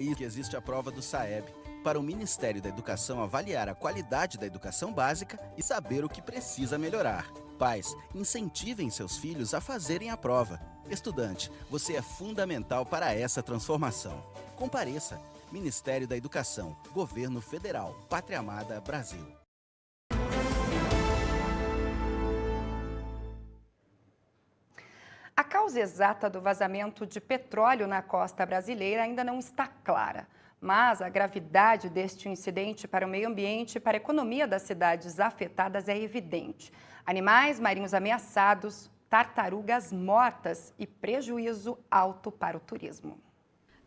E que existe a prova do SAEB, para o Ministério da Educação avaliar a qualidade da educação básica e saber o que precisa melhorar. Pais, incentivem seus filhos a fazerem a prova. Estudante, você é fundamental para essa transformação. Compareça. Ministério da Educação, Governo Federal, Pátria Amada, Brasil. A causa exata do vazamento de petróleo na costa brasileira ainda não está clara, mas a gravidade deste incidente para o meio ambiente e para a economia das cidades afetadas é evidente. Animais marinhos ameaçados, tartarugas mortas e prejuízo alto para o turismo.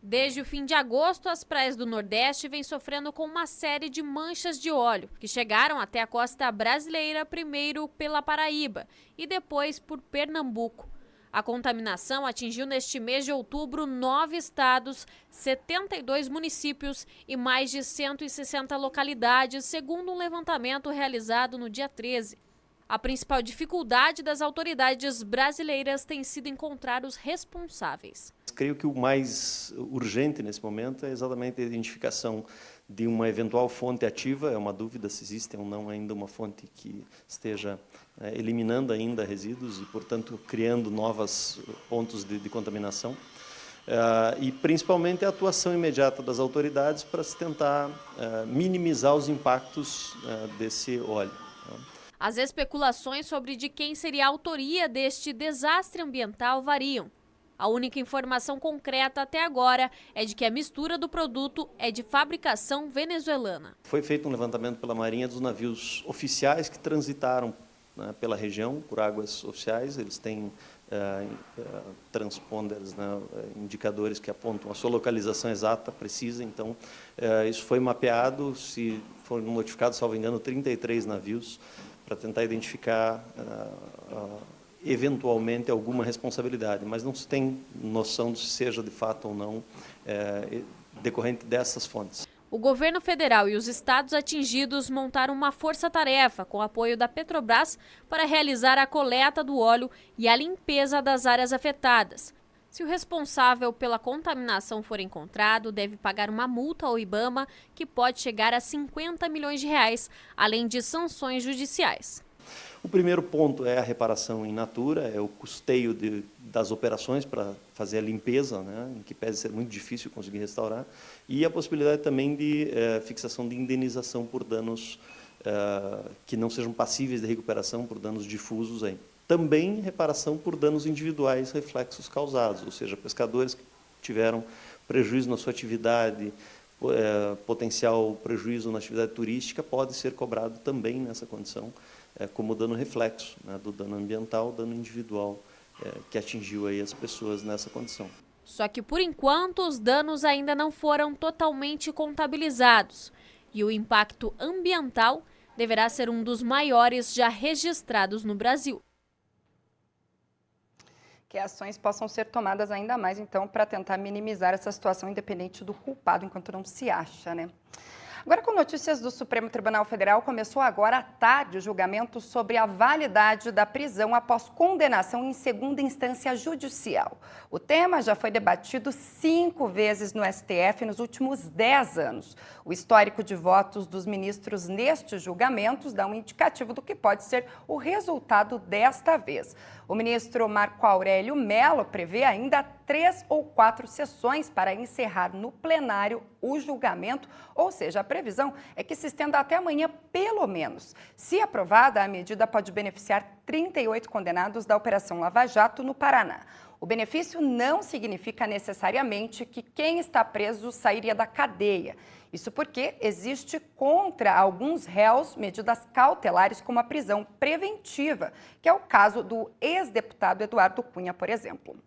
Desde o fim de agosto, as praias do Nordeste vêm sofrendo com uma série de manchas de óleo, que chegaram até a costa brasileira primeiro pela Paraíba e depois por Pernambuco. A contaminação atingiu neste mês de outubro 9 estados, 72 municípios e mais de 160 localidades, segundo um levantamento realizado no dia 13. A principal dificuldade das autoridades brasileiras tem sido encontrar os responsáveis. Creio que o mais urgente nesse momento é exatamente a identificação de uma eventual fonte ativa. É uma dúvida se existe ou não ainda uma fonte que esteja eliminando ainda resíduos e, portanto, criando novos pontos de contaminação. E, principalmente, a atuação imediata das autoridades para se tentar minimizar os impactos desse óleo. As especulações sobre de quem seria a autoria deste desastre ambiental variam. A única informação concreta até agora é de que a mistura do produto é de fabricação venezuelana. Foi feito um levantamento pela Marinha dos navios oficiais que transitaram pela região, por águas oficiais. Eles têm transponders, indicadores que apontam a sua localização exata, precisa. Então, isso foi mapeado, se foram notificados, salvo engano, 33 navios, para tentar identificar eventualmente alguma responsabilidade, mas não se tem noção de se seja de fato ou não decorrente dessas fontes. O governo federal e os estados atingidos montaram uma força-tarefa com apoio da Petrobras para realizar a coleta do óleo e a limpeza das áreas afetadas. Se o responsável pela contaminação for encontrado, deve pagar uma multa ao IBAMA que pode chegar a 50 milhões de reais, além de sanções judiciais. O primeiro ponto é a reparação in natura, é o custeio das operações para fazer a limpeza, em que pese ser muito difícil conseguir restaurar, e a possibilidade também de fixação de indenização por danos que não sejam passíveis de recuperação, por danos difusos aí. Também reparação por danos individuais, reflexos causados, ou seja, pescadores que tiveram prejuízo na sua atividade, potencial prejuízo na atividade turística, pode ser cobrado também nessa condição, como dano reflexo, do dano ambiental, dano individual, que atingiu aí as pessoas nessa condição. Só que, por enquanto, os danos ainda não foram totalmente contabilizados e o impacto ambiental deverá ser um dos maiores já registrados no Brasil. Que ações possam ser tomadas ainda mais, então, para tentar minimizar essa situação, independente do culpado, enquanto não se acha, né? Agora, com notícias do Supremo Tribunal Federal, começou agora à tarde o julgamento sobre a validade da prisão após condenação em segunda instância judicial. O tema já foi debatido 5 vezes no STF nos últimos 10 anos. O histórico de votos dos ministros nestes julgamentos dá um indicativo do que pode ser o resultado desta vez. O ministro Marco Aurélio Mello prevê ainda 3 ou 4 sessões para encerrar no plenário o julgamento, ou seja, a previsão é que se estenda até amanhã, pelo menos. Se aprovada, a medida pode beneficiar 38 condenados da Operação Lava Jato no Paraná. O benefício não significa necessariamente que quem está preso sairia da cadeia. Isso porque existe contra alguns réus medidas cautelares como a prisão preventiva, que é o caso do ex-deputado Eduardo Cunha, por exemplo.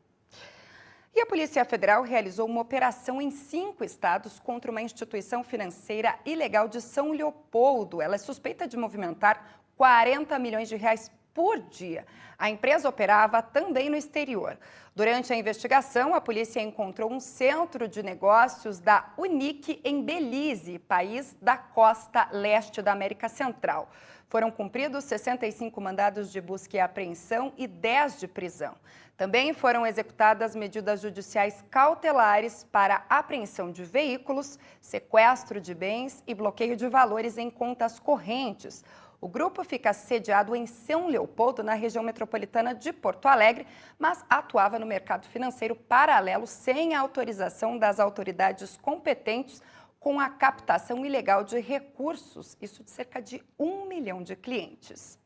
E a Polícia Federal realizou uma operação em 5 estados contra uma instituição financeira ilegal de São Leopoldo. Ela é suspeita de movimentar 40 milhões de reais por dia. A empresa operava também no exterior. Durante a investigação, a polícia encontrou um centro de negócios da Unic em Belize, país da costa leste da América Central. Foram cumpridos 65 mandados de busca e apreensão e 10 de prisão. Também foram executadas medidas judiciais cautelares para apreensão de veículos, sequestro de bens e bloqueio de valores em contas correntes. O grupo fica sediado em São Leopoldo, na região metropolitana de Porto Alegre, mas atuava no mercado financeiro paralelo sem a autorização das autoridades competentes, com a captação ilegal de recursos, isso de cerca de 1 milhão de clientes.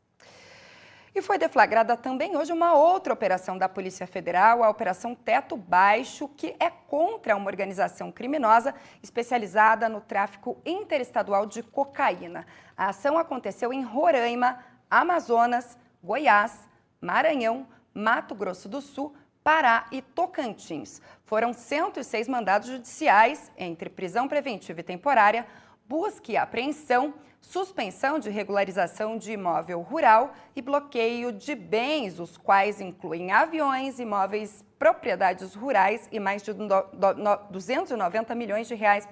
E foi deflagrada também hoje uma outra operação da Polícia Federal, a Operação Teto Baixo, que é contra uma organização criminosa especializada no tráfico interestadual de cocaína. A ação aconteceu em Roraima, Amazonas, Goiás, Maranhão, Mato Grosso do Sul, Pará e Tocantins. Foram 106 mandados judiciais, entre prisão preventiva e temporária, busca e apreensão, suspensão de regularização de imóvel rural e bloqueio de bens, os quais incluem aviões, imóveis, propriedades rurais e mais de 290 milhões de reais.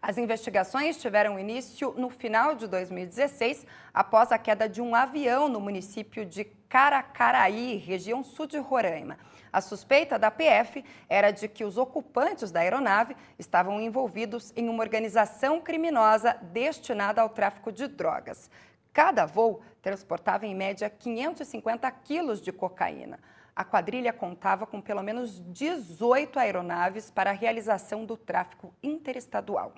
As investigações tiveram início no final de 2016, após a queda de um avião no município de Caracaraí, região sul de Roraima. A suspeita da PF era de que os ocupantes da aeronave estavam envolvidos em uma organização criminosa destinada ao tráfico de drogas. Cada voo transportava em média 550 quilos de cocaína. A quadrilha contava com pelo menos 18 aeronaves para a realização do tráfico interestadual.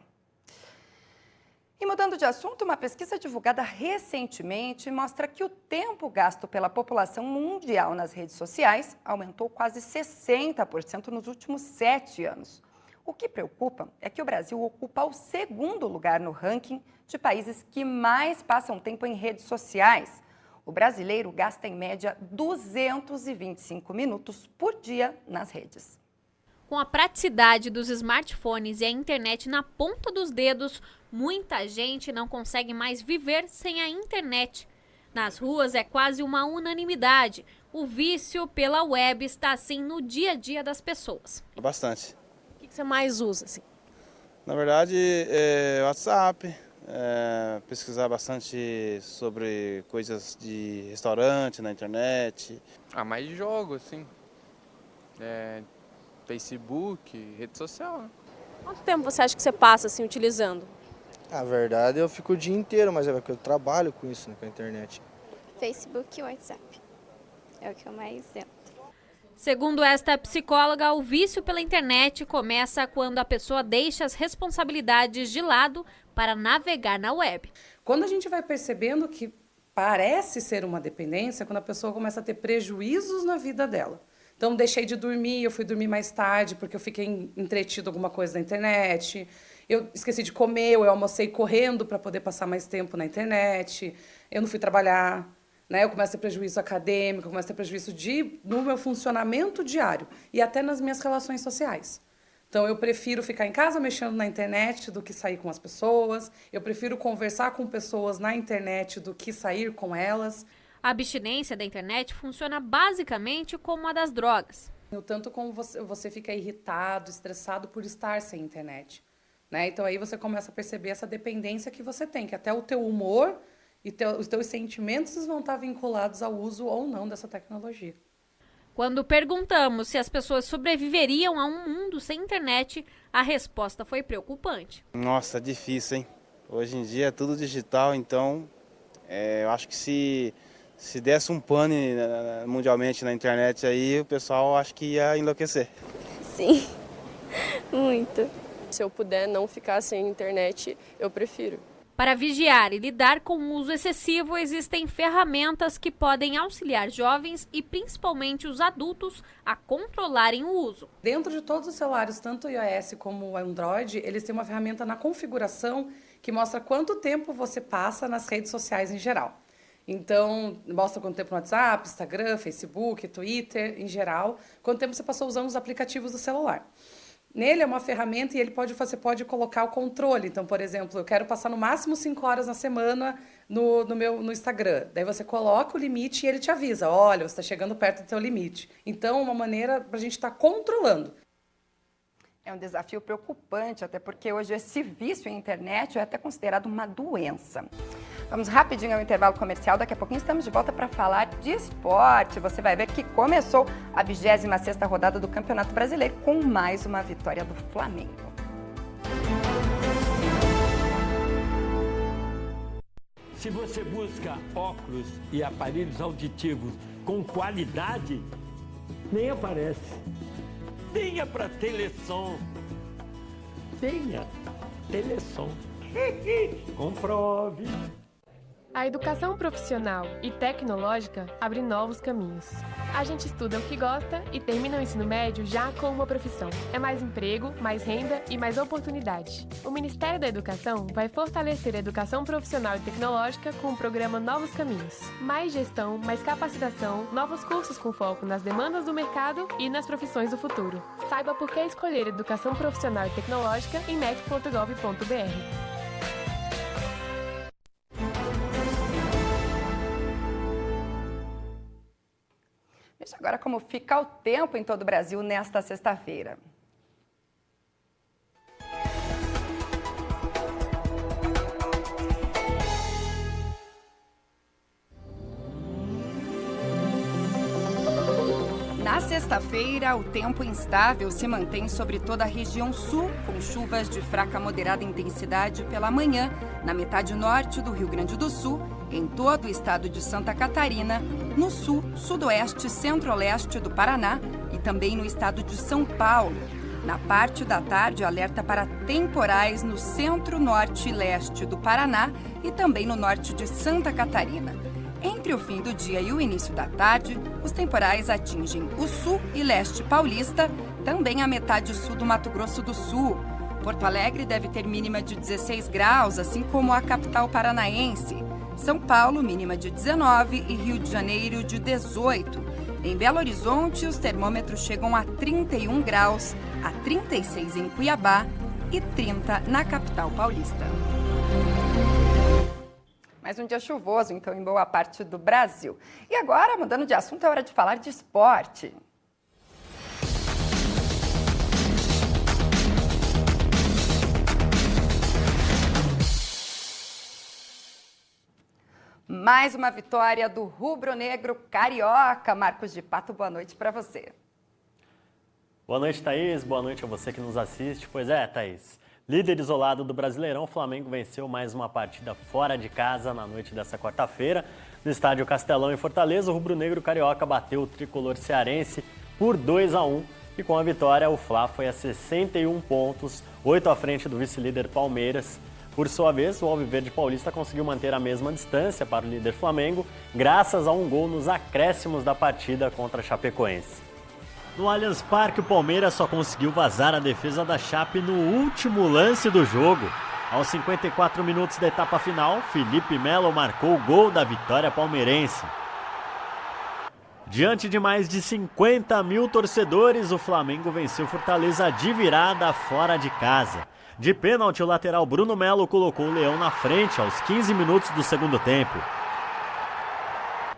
E mudando de assunto, uma pesquisa divulgada recentemente mostra que o tempo gasto pela população mundial nas redes sociais aumentou quase 60% nos últimos 7 anos. O que preocupa é que o Brasil ocupa o 2º lugar no ranking de países que mais passam tempo em redes sociais. O brasileiro gasta em média 225 minutos por dia nas redes. Com a praticidade dos smartphones e a internet na ponta dos dedos, muita gente não consegue mais viver sem a internet. Nas ruas é quase uma unanimidade. O vício pela web está assim no dia a dia das pessoas. Bastante. O que você mais usa, assim? Na verdade, WhatsApp, pesquisar bastante sobre coisas de restaurante na internet. Mais jogo, assim. Facebook, rede social, né? Quanto tempo você acha que você passa, assim, utilizando? Na verdade, eu fico o dia inteiro, mas é porque eu trabalho com isso, né, com a internet. Facebook e WhatsApp. É o que eu mais entro. Segundo esta psicóloga, o vício pela internet começa quando a pessoa deixa as responsabilidades de lado para navegar na web. Quando a gente vai percebendo que parece ser uma dependência, quando a pessoa começa a ter prejuízos na vida dela. Então, deixei de dormir, eu fui dormir mais tarde porque eu fiquei entretido alguma coisa na internet. Eu esqueci de comer, eu almocei correndo para poder passar mais tempo na internet. Eu não fui trabalhar, né? Eu começo a ter prejuízo acadêmico, eu começo a ter prejuízo no meu funcionamento diário e até nas minhas relações sociais. Então, eu prefiro ficar em casa mexendo na internet do que sair com as pessoas. Eu prefiro conversar com pessoas na internet do que sair com elas. A abstinência da internet funciona basicamente como a das drogas. O tanto como você fica irritado, estressado por estar sem internet, né? Então aí você começa a perceber essa dependência que você tem, que até o teu humor e os teus sentimentos vão estar vinculados ao uso ou não dessa tecnologia. Quando perguntamos se as pessoas sobreviveriam a um mundo sem internet, a resposta foi preocupante. Nossa, difícil, hein? Hoje em dia é tudo digital, então eu acho que se desse um pane mundialmente na internet aí, o pessoal acho que ia enlouquecer. Sim, muito. Se eu puder não ficar sem internet, eu prefiro. Para vigiar e lidar com o uso excessivo, existem ferramentas que podem auxiliar jovens e principalmente os adultos a controlarem o uso. Dentro de todos os celulares, tanto o iOS como o Android, eles têm uma ferramenta na configuração que mostra quanto tempo você passa nas redes sociais em geral. Então, mostra quanto tempo no WhatsApp, Instagram, Facebook, Twitter, em geral, quanto tempo você passou usando os aplicativos do celular. Nele é uma ferramenta e você pode colocar o controle. Então, por exemplo, eu quero passar no máximo 5 horas na semana no Instagram. Daí você coloca o limite e ele te avisa, olha, você está chegando perto do seu limite. Então, uma maneira para a gente estar controlando. É um desafio preocupante, até porque hoje esse vício em internet é até considerado uma doença. Vamos rapidinho ao intervalo comercial, daqui a pouquinho estamos de volta para falar de esporte. Você vai ver que começou a 26ª rodada do Campeonato Brasileiro com mais uma vitória do Flamengo. Se você busca óculos e aparelhos auditivos com qualidade, nem aparece. Venha para Telesom. Venha, Telesom. Comprove. A educação profissional e tecnológica abre novos caminhos. A gente estuda o que gosta e termina o ensino médio já com uma profissão. É mais emprego, mais renda e mais oportunidade. O Ministério da Educação vai fortalecer a educação profissional e tecnológica com o programa Novos Caminhos. Mais gestão, mais capacitação, novos cursos com foco nas demandas do mercado e nas profissões do futuro. Saiba por que escolher educação profissional e tecnológica em mec.gov.br. Veja agora como fica o tempo em todo o Brasil nesta sexta-feira. Na sexta-feira, o tempo instável se mantém sobre toda a região sul, com chuvas de fraca a moderada intensidade pela manhã, na metade norte do Rio Grande do Sul, em todo o estado de Santa Catarina, no sul, sudoeste e centro-leste do Paraná e também no estado de São Paulo. Na parte da tarde, alerta para temporais no centro, norte e leste do Paraná e também no norte de Santa Catarina. Entre o fim do dia e o início da tarde, os temporais atingem o sul e leste paulista, também a metade sul do Mato Grosso do Sul. Porto Alegre deve ter mínima de 16 graus, assim como a capital paranaense. São Paulo, mínima de 19 e Rio de Janeiro de 18. Em Belo Horizonte, os termômetros chegam a 31 graus, a 36 em Cuiabá e 30 na capital paulista. Mais um dia chuvoso, então, em boa parte do Brasil. E agora, mudando de assunto, é hora de falar de esporte. Mais uma vitória do rubro-negro carioca. Marcos de Pato, boa noite para você. Boa noite, Thaís. Boa noite a você que nos assiste. Pois é, Thaís. Líder isolado do Brasileirão, o Flamengo venceu mais uma partida fora de casa na noite dessa quarta-feira. No estádio Castelão, em Fortaleza, o rubro-negro carioca bateu o tricolor cearense por 2-1. E com a vitória, o Fla foi a 61 pontos, 8 à frente do vice-líder Palmeiras. Por sua vez, o Alviverde Paulista conseguiu manter a mesma distância para o líder Flamengo, graças a um gol nos acréscimos da partida contra a Chapecoense. No Allianz Parque, o Palmeiras só conseguiu vazar a defesa da Chape no último lance do jogo. Aos 54 minutos da etapa final, Felipe Melo marcou o gol da vitória palmeirense. Diante de mais de 50 mil torcedores, o Flamengo venceu Fortaleza de virada fora de casa. De pênalti, o lateral Bruno Melo colocou o Leão na frente aos 15 minutos do segundo tempo.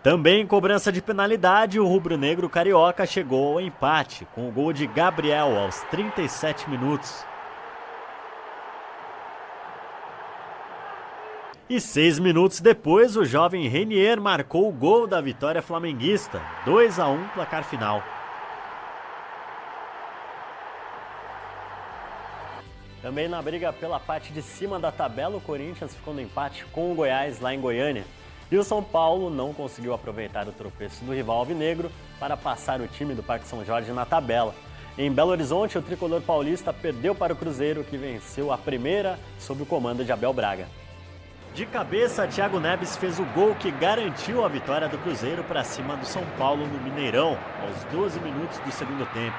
Também em cobrança de penalidade, o rubro-negro carioca chegou ao empate, com o gol de Gabriel aos 37 minutos. E 6 minutos depois, o jovem Renier marcou o gol da vitória flamenguista, 2-1 placar final. Também na briga pela parte de cima da tabela, o Corinthians ficou no empate com o Goiás lá em Goiânia. E o São Paulo não conseguiu aproveitar o tropeço do rival alvinegro para passar o time do Parque São Jorge na tabela. Em Belo Horizonte, o tricolor paulista perdeu para o Cruzeiro, que venceu a primeira sob o comando de Abel Braga. De cabeça, Thiago Neves fez o gol que garantiu a vitória do Cruzeiro para cima do São Paulo no Mineirão, aos 12 minutos do segundo tempo.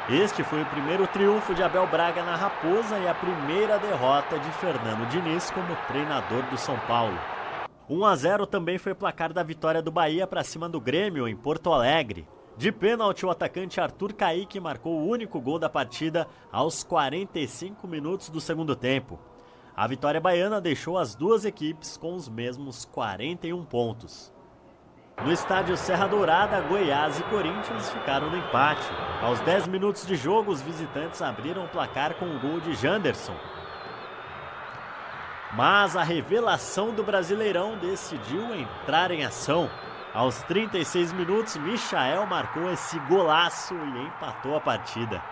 Este foi o primeiro triunfo de Abel Braga na Raposa e a primeira derrota de Fernando Diniz como treinador do São Paulo. 1-0 também foi o placar da vitória do Bahia para cima do Grêmio em Porto Alegre. De pênalti, o atacante Arthur Kaique marcou o único gol da partida aos 45 minutos do segundo tempo. A vitória baiana deixou as duas equipes com os mesmos 41 pontos. No estádio Serra Dourada, Goiás e Corinthians ficaram no empate. Aos 10 minutos de jogo, os visitantes abriram o placar com o gol de Janderson. Mas a revelação do Brasileirão decidiu entrar em ação. Aos 36 minutos, Michael marcou esse golaço e empatou a partida.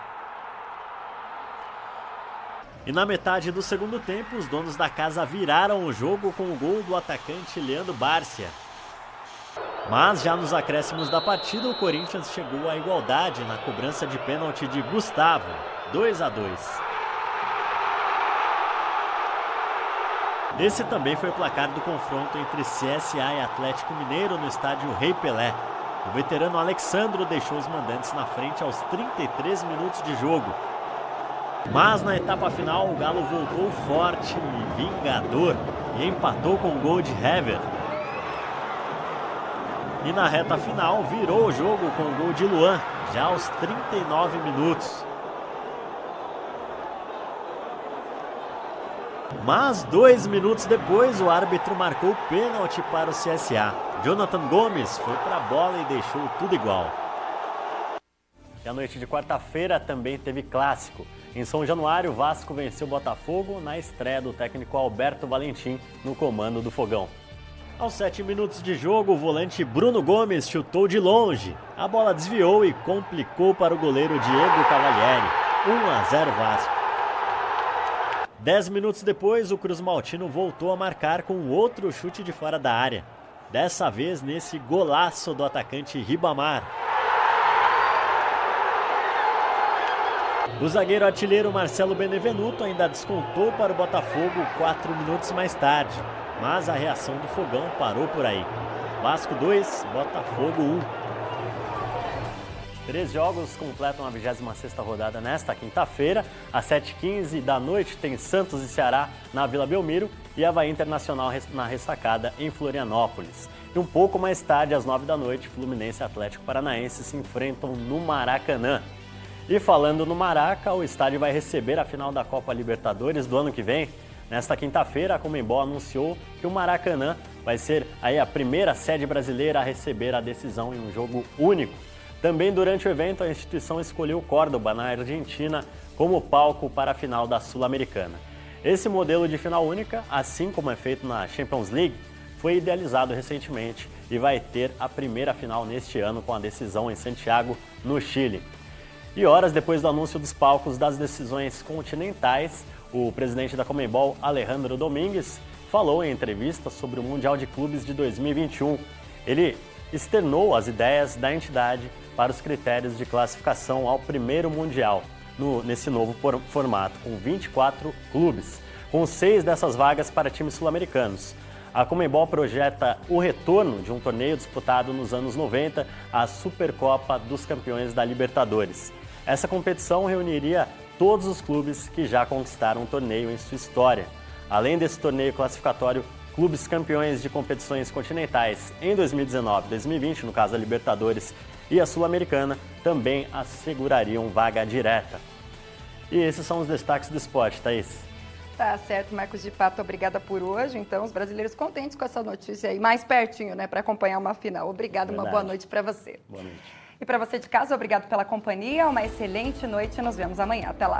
E na metade do segundo tempo, os donos da casa viraram o jogo com o gol do atacante Leandro Bárcia. Mas já nos acréscimos da partida, o Corinthians chegou à igualdade na cobrança de pênalti de Gustavo, 2-2. Esse também foi o placar do confronto entre CSA e Atlético Mineiro no estádio Rei Pelé. O veterano Alexandro deixou os mandantes na frente aos 33 minutos de jogo. Mas na etapa final, o Galo voltou forte e vingador e empatou com o gol de Hever. E na reta final, virou o jogo com o gol de Luan, já aos 39 minutos. Mas 2 minutos depois, o árbitro marcou pênalti para o CSA. Jonathan Gomes foi para a bola e deixou tudo igual. E a noite de quarta-feira também teve clássico. Em São Januário, o Vasco venceu o Botafogo na estreia do técnico Alberto Valentim no comando do Fogão. Aos 7 minutos de jogo, o volante Bruno Gomes chutou de longe. A bola desviou e complicou para o goleiro Diego Cavalieri. 1-0 Vasco. 10 minutos depois, o Cruz Maltino voltou a marcar com outro chute de fora da área. Dessa vez nesse golaço do atacante Ribamar. O zagueiro artilheiro Marcelo Benevenuto ainda descontou para o Botafogo 4 minutos mais tarde. Mas a reação do Fogão parou por aí. Vasco 2, Botafogo 1. 3 jogos completam a 26ª rodada nesta quinta-feira. Às 7h15 da noite tem Santos e Ceará na Vila Belmiro e Avaí Internacional na Ressacada em Florianópolis. E um pouco mais tarde, às 9 da noite, Fluminense e Atlético Paranaense se enfrentam no Maracanã. E falando no Maraca, o estádio vai receber a final da Copa Libertadores do ano que vem. Nesta quinta-feira, a Conmebol anunciou que o Maracanã vai ser aí a primeira sede brasileira a receber a decisão em um jogo único. Também durante o evento, a instituição escolheu Córdoba, na Argentina, como palco para a final da Sul-Americana. Esse modelo de final única, assim como é feito na Champions League, foi idealizado recentemente e vai ter a primeira final neste ano com a decisão em Santiago, no Chile. E horas depois do anúncio dos palcos das decisões continentais, o presidente da Conmebol, Alejandro Domingues, falou em entrevista sobre o Mundial de Clubes de 2021. Ele externou as ideias da entidade para os critérios de classificação ao primeiro Mundial, nesse novo formato, com 24 clubes, com 6 dessas vagas para times sul-americanos. A Conmebol projeta o retorno de um torneio disputado nos anos 90, a Supercopa dos Campeões da Libertadores. Essa competição reuniria todos os clubes que já conquistaram um torneio em sua história. Além desse torneio classificatório, clubes campeões de competições continentais em 2019 e 2020, no caso a Libertadores e a Sul-Americana, também assegurariam vaga direta. E esses são os destaques do esporte, Thaís. Tá certo, Marcos de Pato, obrigada por hoje. Então, os brasileiros contentes com essa notícia aí, mais pertinho, né, para acompanhar uma final. Obrigada, uma boa noite para você. Boa noite. E para você de casa, obrigado pela companhia, uma excelente noite e nos vemos amanhã. Até lá.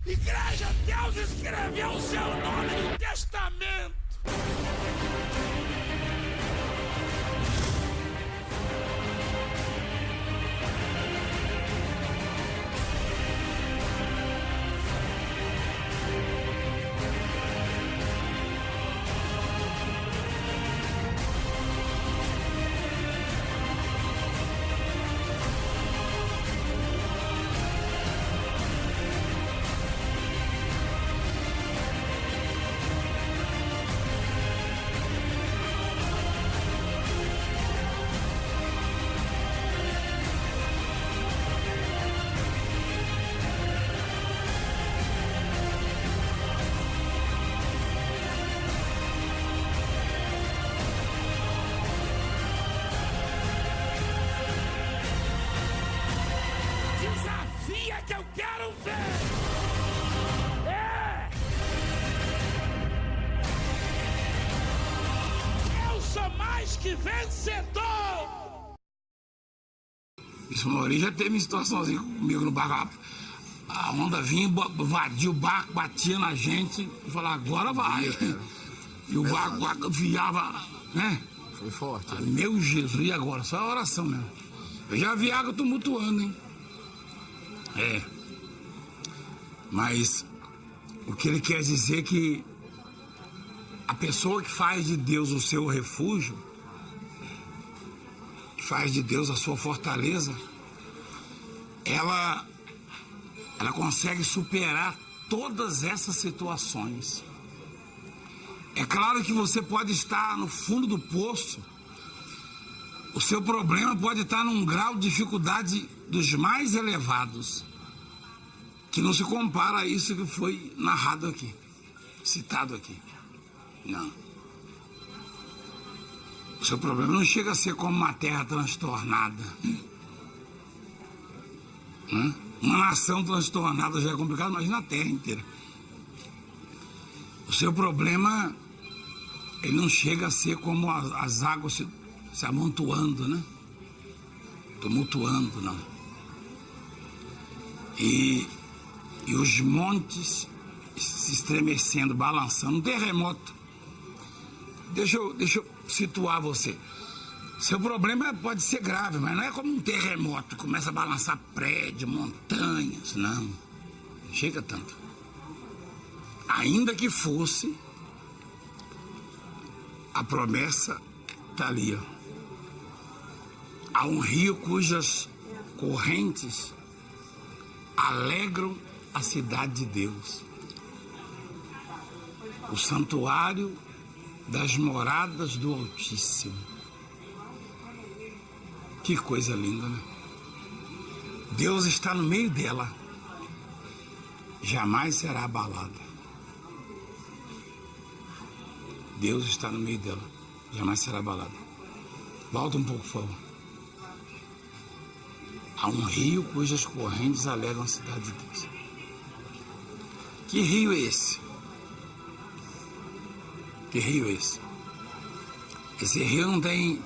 Igreja, Deus escreveu o seu nome no testamento. Que eu quero ver! Eu sou mais que vencedor! Isso, Maurício já teve uma situaçãozinha comigo no barco. A onda vinha, invadia o barco, batia na gente e falava, agora vai. E o barco viava, né? Foi forte. Meu Jesus, e agora? Só a oração mesmo. Eu já vi água tumultuando, hein? Mas o que ele quer dizer é que a pessoa que faz de Deus o seu refúgio, que faz de Deus a sua fortaleza, ela consegue superar todas essas situações. É claro que você pode estar no fundo do poço, o seu problema pode estar num grau de dificuldade dos mais elevados, que não se compara a isso que foi narrado aqui, citado aqui. Não. O seu problema não chega a ser como uma terra transtornada. Uma nação transtornada já é complicado, mas na terra inteira. O seu problema, ele não chega a ser como as águas se amontoando, né? Tumultuando, não. E os montes se estremecendo, balançando, um terremoto. Deixa eu situar você. Seu problema pode ser grave, mas não é como um terremoto, começa a balançar prédio, montanhas, não chega tanto. Ainda que fosse, a promessa está ali, ó. Há um rio cujas correntes alegram a cidade de Deus, o santuário das moradas do Altíssimo. Que coisa linda, né? Deus está no meio dela, jamais será abalada. Deus está no meio dela, jamais será abalada. Volta um pouco, por favor. Há um rio cujas correntes alegram a cidade de Deus. Que rio é esse? Que rio é esse? Esse rio não tem